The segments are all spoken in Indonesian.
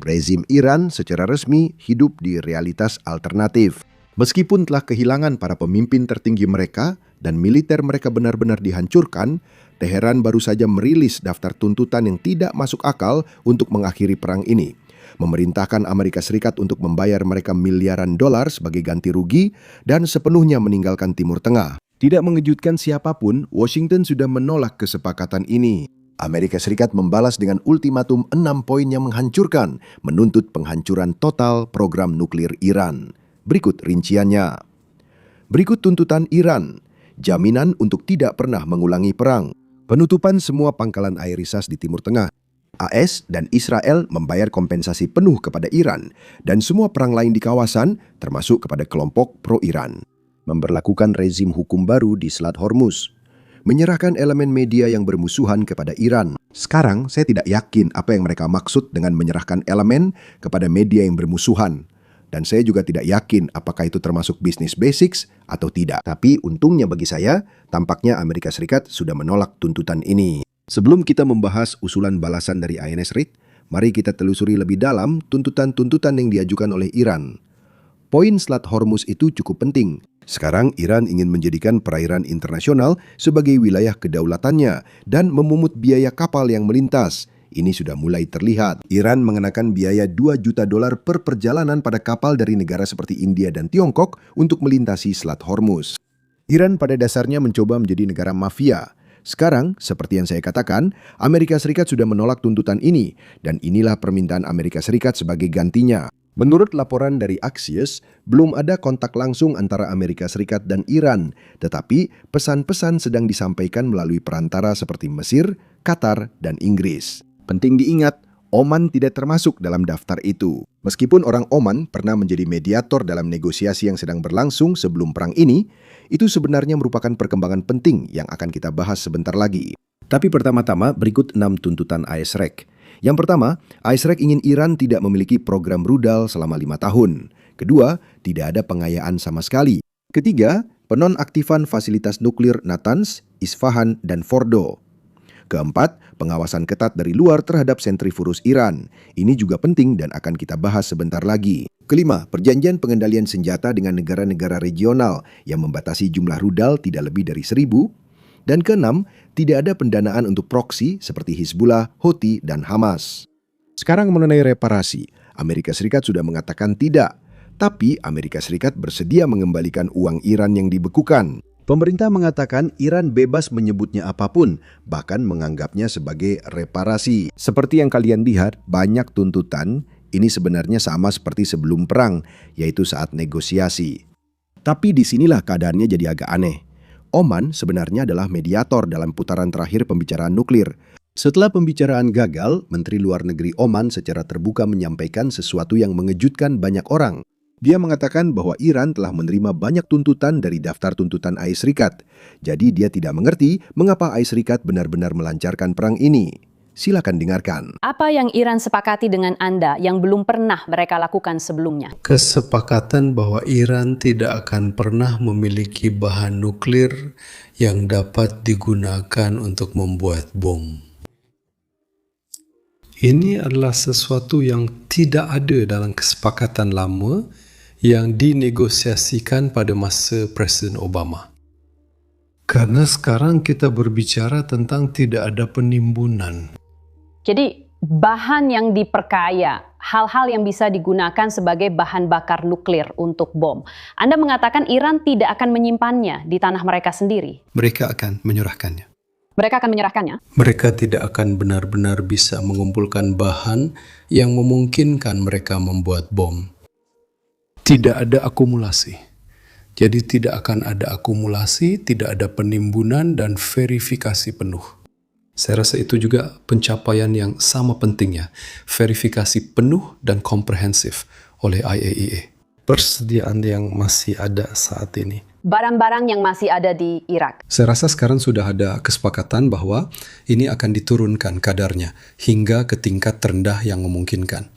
rezim Iran secara resmi hidup di realitas alternatif. Meskipun telah kehilangan para pemimpin tertinggi mereka dan militer mereka benar-benar dihancurkan, Teheran baru saja merilis daftar tuntutan yang tidak masuk akal untuk mengakhiri perang ini. Memerintahkan Amerika Serikat untuk membayar mereka miliaran dolar sebagai ganti rugi dan sepenuhnya meninggalkan Timur Tengah. Tidak mengejutkan siapapun, Washington sudah menolak kesepakatan ini. Amerika Serikat membalas dengan ultimatum 6 poin yang menghancurkan, menuntut penghancuran total program nuklir Iran. Berikut rinciannya. Berikut tuntutan Iran. Jaminan untuk tidak pernah mengulangi perang. Penutupan semua pangkalan air risas di Timur Tengah. AS dan Israel membayar kompensasi penuh kepada Iran dan semua perang lain di kawasan, termasuk kepada kelompok pro-Iran. Memberlakukan rezim hukum baru di Selat Hormuz. Menyerahkan elemen media yang bermusuhan kepada Iran. Sekarang saya tidak yakin apa yang mereka maksud dengan menyerahkan elemen kepada media yang bermusuhan. Dan saya juga tidak yakin apakah itu termasuk business basics atau tidak. Tapi untungnya bagi saya, tampaknya Amerika Serikat sudah menolak tuntutan ini. Sebelum kita membahas usulan balasan dari INS Reid, mari kita telusuri lebih dalam tuntutan-tuntutan yang diajukan oleh Iran. Poin Selat Hormuz itu cukup penting. Sekarang Iran ingin menjadikan perairan internasional sebagai wilayah kedaulatannya dan memungut biaya kapal yang melintas. Ini sudah mulai terlihat. Iran mengenakan biaya 2 juta dolar per perjalanan pada kapal dari negara seperti India dan Tiongkok untuk melintasi Selat Hormuz. Iran pada dasarnya mencoba menjadi negara mafia. Sekarang, seperti yang saya katakan, Amerika Serikat sudah menolak tuntutan ini, dan inilah permintaan Amerika Serikat sebagai gantinya. Menurut laporan dari Axios, belum ada kontak langsung antara Amerika Serikat dan Iran, tetapi pesan-pesan sedang disampaikan melalui perantara seperti Mesir, Qatar, dan Inggris. Penting diingat, Oman tidak termasuk dalam daftar itu. Meskipun orang Oman pernah menjadi mediator dalam negosiasi yang sedang berlangsung sebelum perang ini, itu sebenarnya merupakan perkembangan penting yang akan kita bahas sebentar lagi. Tapi pertama-tama berikut 6 tuntutan ISREC. Yang pertama, ISREC ingin Iran tidak memiliki program rudal selama 5 tahun. Kedua, tidak ada pengayaan sama sekali. Ketiga, penonaktifan fasilitas nuklir Natanz, Isfahan, dan Fordo. Keempat, pengawasan ketat dari luar terhadap sentrifugos Iran. Ini juga penting dan akan kita bahas sebentar lagi. Kelima, perjanjian pengendalian senjata dengan negara-negara regional yang membatasi jumlah rudal tidak lebih dari 1.000. Dan keenam, tidak ada pendanaan untuk proksi seperti Hizbullah, Houthi, dan Hamas. Sekarang mengenai reparasi, Amerika Serikat sudah mengatakan tidak. Tapi Amerika Serikat bersedia mengembalikan uang Iran yang dibekukan. Pemerintah mengatakan Iran bebas menyebutnya apapun, bahkan menganggapnya sebagai reparasi. Seperti yang kalian lihat, banyak tuntutan ini sebenarnya sama seperti sebelum perang, yaitu saat negosiasi. Tapi disinilah keadaannya jadi agak aneh. Oman sebenarnya adalah mediator dalam putaran terakhir pembicaraan nuklir. Setelah pembicaraan gagal, Menteri Luar Negeri Oman secara terbuka menyampaikan sesuatu yang mengejutkan banyak orang. Dia mengatakan bahwa Iran telah menerima banyak tuntutan dari daftar tuntutan AS Serikat. Jadi dia tidak mengerti mengapa AS Serikat benar-benar melancarkan perang ini. Silakan dengarkan. Apa yang Iran sepakati dengan Anda yang belum pernah mereka lakukan sebelumnya? Kesepakatan bahwa Iran tidak akan pernah memiliki bahan nuklir yang dapat digunakan untuk membuat bom. Ini adalah sesuatu yang tidak ada dalam kesepakatan lama yang dinegosiasikan pada masa Presiden Obama. Karena sekarang kita berbicara tentang tidak ada penimbunan. Jadi bahan yang diperkaya, hal-hal yang bisa digunakan sebagai bahan bakar nuklir untuk bom. Anda mengatakan Iran tidak akan menyimpannya di tanah mereka sendiri. Mereka akan menyerahkannya. Mereka akan menyerahkannya? Mereka tidak akan benar-benar bisa mengumpulkan bahan yang memungkinkan mereka membuat bom. Tidak ada akumulasi. Jadi tidak akan ada akumulasi, tidak ada penimbunan dan verifikasi penuh. Saya rasa itu juga pencapaian yang sama pentingnya, verifikasi penuh dan komprehensif oleh IAEA. Persediaan yang masih ada saat ini. Barang-barang yang masih ada di Irak. Saya rasa sekarang sudah ada kesepakatan bahwa ini akan diturunkan kadarnya hingga ke tingkat terendah yang memungkinkan.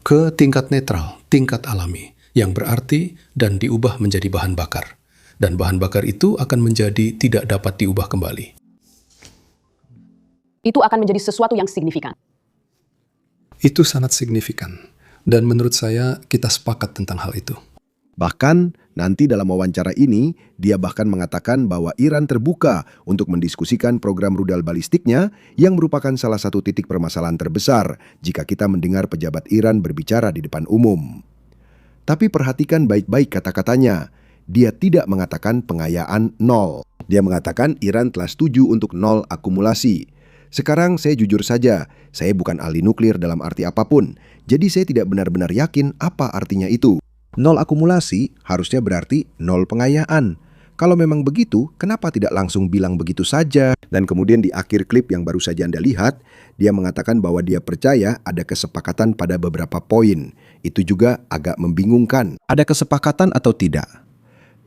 Ke tingkat netral, tingkat alami, yang berarti dan diubah menjadi bahan bakar. Dan bahan bakar itu akan menjadi tidak dapat diubah kembali. Itu akan menjadi sesuatu yang signifikan. Itu sangat signifikan. Dan menurut saya kita sepakat tentang hal itu. Bahkan nanti dalam wawancara ini, dia bahkan mengatakan bahwa Iran terbuka untuk mendiskusikan program rudal balistiknya yang merupakan salah satu titik permasalahan terbesar jika kita mendengar pejabat Iran berbicara di depan umum. Tapi perhatikan baik-baik kata-katanya. Dia tidak mengatakan pengayaan nol. Dia mengatakan Iran telah setuju untuk nol akumulasi. Sekarang saya jujur saja, saya bukan ahli nuklir dalam arti apapun, jadi saya tidak benar-benar yakin apa artinya itu. Nol akumulasi harusnya berarti nol pengayaan. Kalau memang begitu, kenapa tidak langsung bilang begitu saja? Dan kemudian di akhir klip yang baru saja Anda lihat, dia mengatakan bahwa dia percaya ada kesepakatan pada beberapa poin. Itu juga agak membingungkan. Ada kesepakatan atau tidak?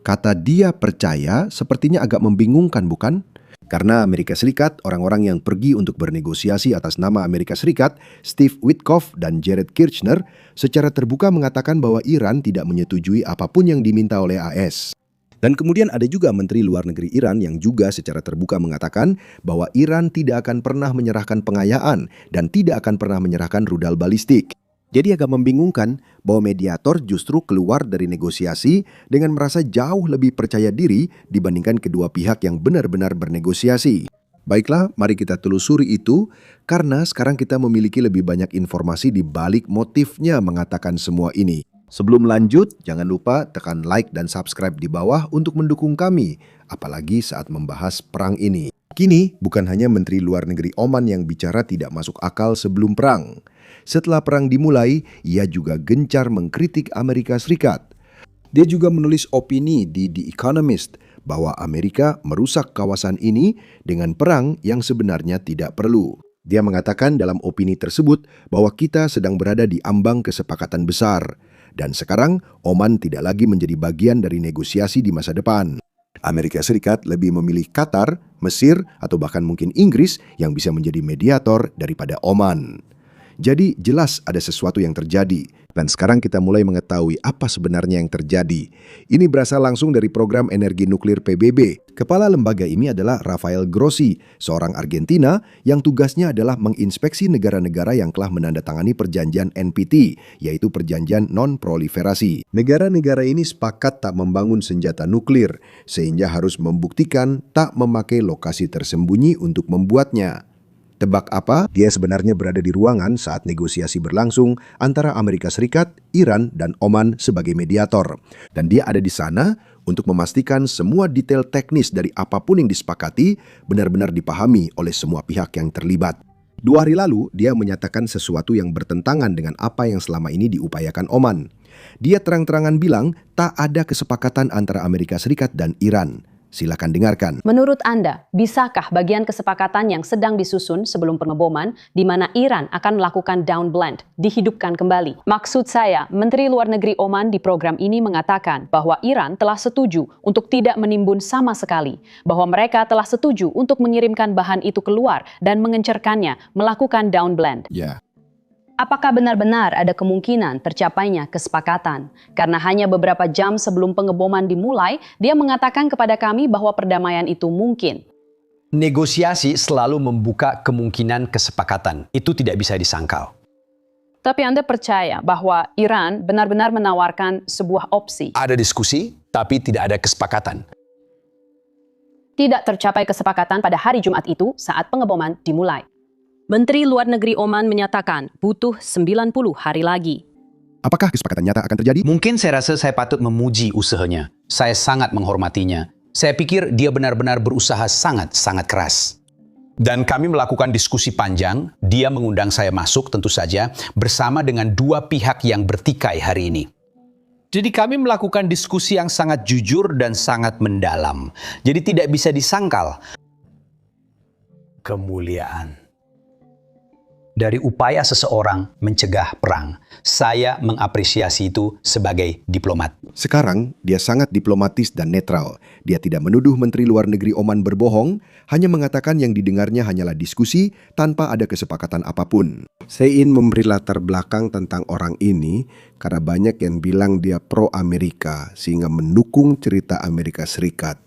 Kata dia percaya sepertinya agak membingungkan, bukan? Karena Amerika Serikat, orang-orang yang pergi untuk bernegosiasi atas nama Amerika Serikat, Steve Witkoff dan Jared Kushner, secara terbuka mengatakan bahwa Iran tidak menyetujui apapun yang diminta oleh AS. Dan kemudian ada juga Menteri Luar Negeri Iran yang juga secara terbuka mengatakan bahwa Iran tidak akan pernah menyerahkan pengayaan dan tidak akan pernah menyerahkan rudal balistik. Jadi agak membingungkan bahwa mediator justru keluar dari negosiasi dengan merasa jauh lebih percaya diri dibandingkan kedua pihak yang benar-benar bernegosiasi. Baiklah, mari kita telusuri itu karena sekarang kita memiliki lebih banyak informasi di balik motifnya mengatakan semua ini. Sebelum lanjut, jangan lupa tekan like dan subscribe di bawah untuk mendukung kami, apalagi saat membahas perang ini. Kini, bukan hanya Menteri Luar Negeri Oman yang bicara tidak masuk akal sebelum perang. Setelah perang dimulai, ia juga gencar mengkritik Amerika Serikat. Dia juga menulis opini di The Economist bahwa Amerika merusak kawasan ini dengan perang yang sebenarnya tidak perlu. Dia mengatakan dalam opini tersebut bahwa kita sedang berada di ambang kesepakatan besar. Dan sekarang, Oman tidak lagi menjadi bagian dari negosiasi di masa depan. Amerika Serikat lebih memilih Qatar, Mesir, atau bahkan mungkin Inggris yang bisa menjadi mediator daripada Oman. Jadi jelas ada sesuatu yang terjadi. Dan sekarang kita mulai mengetahui apa sebenarnya yang terjadi. Ini berasal langsung dari program energi nuklir PBB. Kepala lembaga ini adalah Rafael Grossi, seorang Argentina yang tugasnya adalah menginspeksi negara-negara yang telah menandatangani perjanjian NPT, yaitu perjanjian non-proliferasi. Negara-negara ini sepakat tak membangun senjata nuklir, sehingga harus membuktikan tak memakai lokasi tersembunyi untuk membuatnya. Tebak apa? Dia sebenarnya berada di ruangan saat negosiasi berlangsung antara Amerika Serikat, Iran, dan Oman sebagai mediator. Dan dia ada di sana untuk memastikan semua detail teknis dari apapun yang disepakati benar-benar dipahami oleh semua pihak yang terlibat. 2 hari lalu, dia menyatakan sesuatu yang bertentangan dengan apa yang selama ini diupayakan Oman. Dia terang-terangan bilang tak ada kesepakatan antara Amerika Serikat dan Iran. Silakan dengarkan. Menurut Anda, bisakah bagian kesepakatan yang sedang disusun sebelum pengeboman di mana Iran akan melakukan downblend dihidupkan kembali? Maksud saya, Menteri Luar Negeri Oman di program ini mengatakan bahwa Iran telah setuju untuk tidak menimbun sama sekali, bahwa mereka telah setuju untuk mengirimkan bahan itu keluar dan mengencerkannya melakukan downblend. Ya. Apakah benar-benar ada kemungkinan tercapainya kesepakatan? Karena hanya beberapa jam sebelum pengeboman dimulai, dia mengatakan kepada kami bahwa perdamaian itu mungkin. Negosiasi selalu membuka kemungkinan kesepakatan. Itu tidak bisa disangkal. Tapi Anda percaya bahwa Iran benar-benar menawarkan sebuah opsi? Ada diskusi, tapi tidak ada kesepakatan. Tidak tercapai kesepakatan pada hari Jumat itu saat pengeboman dimulai. Menteri Luar Negeri Oman menyatakan butuh 90 hari lagi. Apakah kesepakatan nyata akan terjadi? Mungkin saya rasa saya patut memuji usahanya. Saya sangat menghormatinya. Saya pikir dia benar-benar berusaha sangat-sangat keras. Dan kami melakukan diskusi panjang. Dia mengundang saya masuk tentu saja bersama dengan 2 pihak yang bertikai hari ini. Jadi kami melakukan diskusi yang sangat jujur dan sangat mendalam. Jadi tidak bisa disangkal. Kemuliaan. Dari upaya seseorang mencegah perang, saya mengapresiasi itu sebagai diplomat. Sekarang, dia sangat diplomatis dan netral. Dia tidak menuduh Menteri Luar Negeri Oman berbohong, hanya mengatakan yang didengarnya hanyalah diskusi tanpa ada kesepakatan apapun. Saya ingin memberi latar belakang tentang orang ini karena banyak yang bilang dia pro-Amerika sehingga mendukung cerita Amerika Serikat.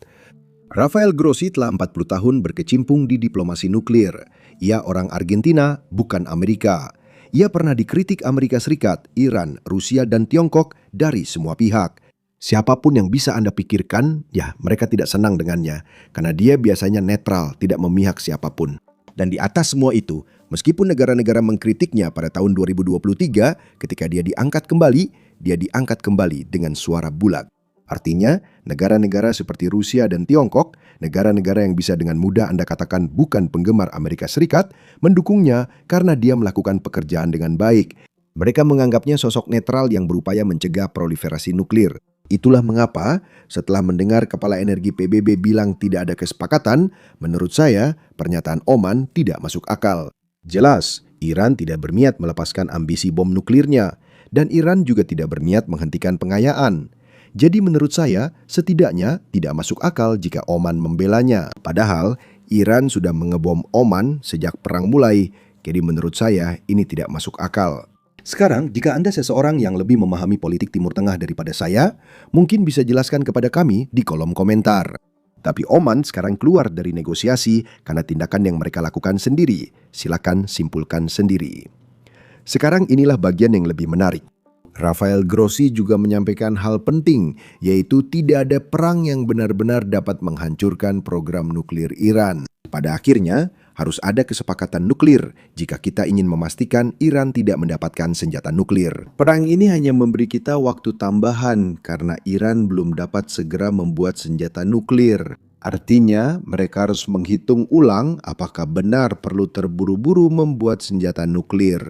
Rafael Grossi telah 40 tahun berkecimpung di diplomasi nuklir. Ia orang Argentina, bukan Amerika. Ia pernah dikritik Amerika Serikat, Iran, Rusia, dan Tiongkok dari semua pihak. Siapapun yang bisa Anda pikirkan, ya mereka tidak senang dengannya, karena dia biasanya netral, tidak memihak siapapun. Dan di atas semua itu, meskipun negara-negara mengkritiknya pada tahun 2023, ketika dia diangkat kembali dengan suara bulat. Artinya, negara-negara seperti Rusia dan Tiongkok, negara-negara yang bisa dengan mudah Anda katakan bukan penggemar Amerika Serikat, mendukungnya karena dia melakukan pekerjaan dengan baik. Mereka menganggapnya sosok netral yang berupaya mencegah proliferasi nuklir. Itulah mengapa setelah mendengar Kepala Energi PBB bilang tidak ada kesepakatan, menurut saya pernyataan Oman tidak masuk akal. Jelas, Iran tidak berniat melepaskan ambisi bom nuklirnya, dan Iran juga tidak berniat menghentikan pengayaan. Jadi menurut saya, setidaknya tidak masuk akal jika Oman membelanya. Padahal, Iran sudah mengebom Oman sejak perang mulai, jadi menurut saya ini tidak masuk akal. Sekarang, jika Anda seseorang yang lebih memahami politik Timur Tengah daripada saya, mungkin bisa jelaskan kepada kami di kolom komentar. Tapi Oman sekarang keluar dari negosiasi karena tindakan yang mereka lakukan sendiri. Silakan simpulkan sendiri. Sekarang inilah bagian yang lebih menarik. Rafael Grossi juga menyampaikan hal penting, yaitu tidak ada perang yang benar-benar dapat menghancurkan program nuklir Iran. Pada akhirnya, harus ada kesepakatan nuklir jika kita ingin memastikan Iran tidak mendapatkan senjata nuklir. Perang ini hanya memberi kita waktu tambahan karena Iran belum dapat segera membuat senjata nuklir. Artinya, mereka harus menghitung ulang apakah benar perlu terburu-buru membuat senjata nuklir.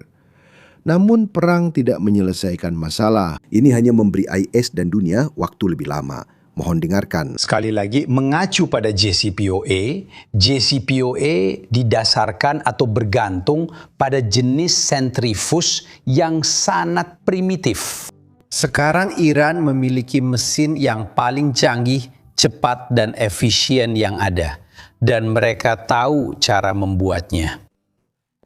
Namun perang tidak menyelesaikan masalah. Ini hanya memberi IS dan dunia waktu lebih lama. Mohon dengarkan. Sekali lagi, mengacu pada JCPOA, JCPOA didasarkan atau bergantung pada jenis sentrifus yang sangat primitif. Sekarang Iran memiliki mesin yang paling canggih, cepat, dan efisien yang ada. Dan mereka tahu cara membuatnya.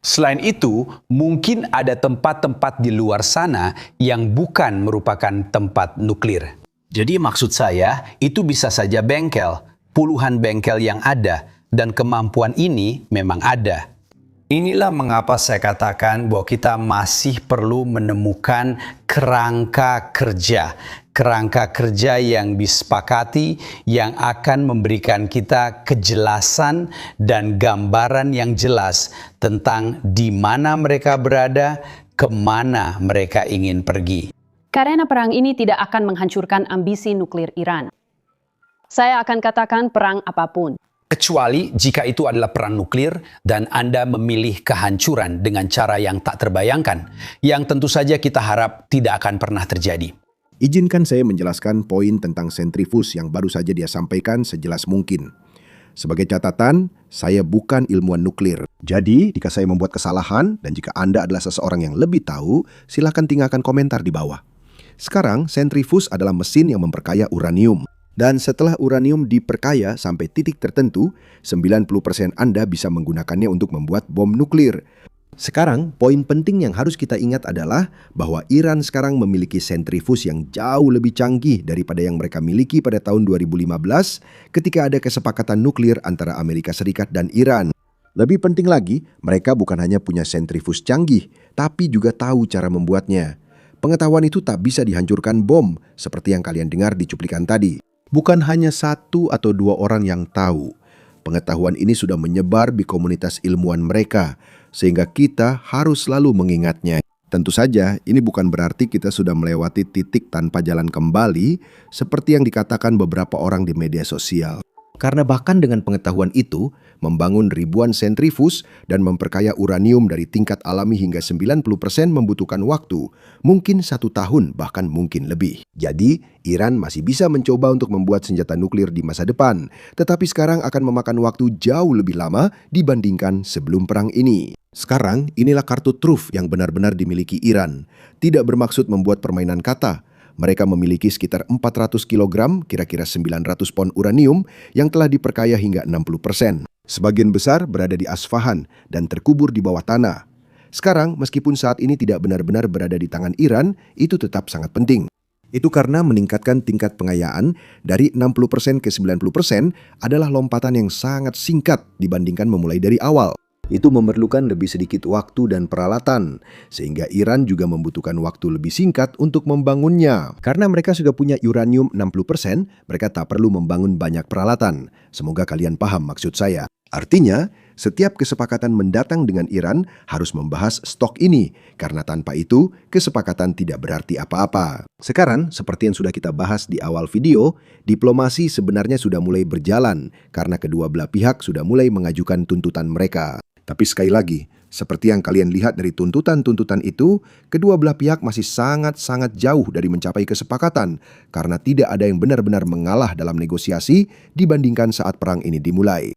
Selain itu, mungkin ada tempat-tempat di luar sana yang bukan merupakan tempat nuklir. Jadi maksud saya, itu bisa saja bengkel, puluhan bengkel yang ada, dan kemampuan ini memang ada. Inilah mengapa saya katakan bahwa kita masih perlu menemukan kerangka kerja. Kerangka kerja yang disepakati, yang akan memberikan kita kejelasan dan gambaran yang jelas tentang di mana mereka berada, kemana mereka ingin pergi. Karena perang ini tidak akan menghancurkan ambisi nuklir Iran. Saya akan katakan perang apapun. Kecuali jika itu adalah perang nuklir dan Anda memilih kehancuran dengan cara yang tak terbayangkan, yang tentu saja kita harap tidak akan pernah terjadi. Izinkan saya menjelaskan poin tentang sentrifus yang baru saja dia sampaikan sejelas mungkin. Sebagai catatan, saya bukan ilmuwan nuklir. Jadi, jika saya membuat kesalahan dan jika Anda adalah seseorang yang lebih tahu, silakan tinggalkan komentar di bawah. Sekarang, sentrifus adalah mesin yang memperkaya uranium. Dan setelah uranium diperkaya sampai titik tertentu, 90% Anda bisa menggunakannya untuk membuat bom nuklir. Sekarang, poin penting yang harus kita ingat adalah bahwa Iran sekarang memiliki sentrifus yang jauh lebih canggih daripada yang mereka miliki pada tahun 2015 ketika ada kesepakatan nuklir antara Amerika Serikat dan Iran. Lebih penting lagi, mereka bukan hanya punya sentrifus canggih, tapi juga tahu cara membuatnya. Pengetahuan itu tak bisa dihancurkan bom, seperti yang kalian dengar di cuplikan tadi. Bukan hanya satu atau dua orang yang tahu. Pengetahuan ini sudah menyebar di komunitas ilmuwan mereka, sehingga kita harus selalu mengingatnya. Tentu saja, ini bukan berarti kita sudah melewati titik tanpa jalan kembali, seperti yang dikatakan beberapa orang di media sosial. Karena bahkan dengan pengetahuan itu, membangun ribuan sentrifus dan memperkaya uranium dari tingkat alami hingga 90% membutuhkan waktu, mungkin 1 tahun bahkan mungkin lebih. Jadi, Iran masih bisa mencoba untuk membuat senjata nuklir di masa depan, tetapi sekarang akan memakan waktu jauh lebih lama dibandingkan sebelum perang ini. Sekarang, inilah kartu truf yang benar-benar dimiliki Iran. Tidak bermaksud membuat permainan kata. Mereka memiliki sekitar 400 kg, kira-kira 900 pon uranium yang telah diperkaya hingga 60%. Sebagian besar berada di Asfahan dan terkubur di bawah tanah. Sekarang, meskipun saat ini tidak benar-benar berada di tangan Iran, itu tetap sangat penting. Itu karena meningkatkan tingkat pengayaan dari 60% ke 90% adalah lompatan yang sangat singkat dibandingkan memulai dari awal. itu memerlukan lebih sedikit waktu dan peralatan, sehingga Iran juga membutuhkan waktu lebih singkat untuk membangunnya. Karena mereka sudah punya uranium 60%, mereka tak perlu membangun banyak peralatan. Semoga kalian paham maksud saya. Artinya, setiap kesepakatan mendatang dengan Iran harus membahas stok ini, karena tanpa itu, kesepakatan tidak berarti apa-apa. Sekarang, seperti yang sudah kita bahas di awal video, diplomasi sebenarnya sudah mulai berjalan, karena kedua belah pihak sudah mulai mengajukan tuntutan mereka. Tapi sekali lagi, seperti yang kalian lihat dari tuntutan-tuntutan itu, kedua belah pihak masih sangat-sangat jauh dari mencapai kesepakatan, karena tidak ada yang benar-benar mengalah dalam negosiasi dibandingkan saat perang ini dimulai.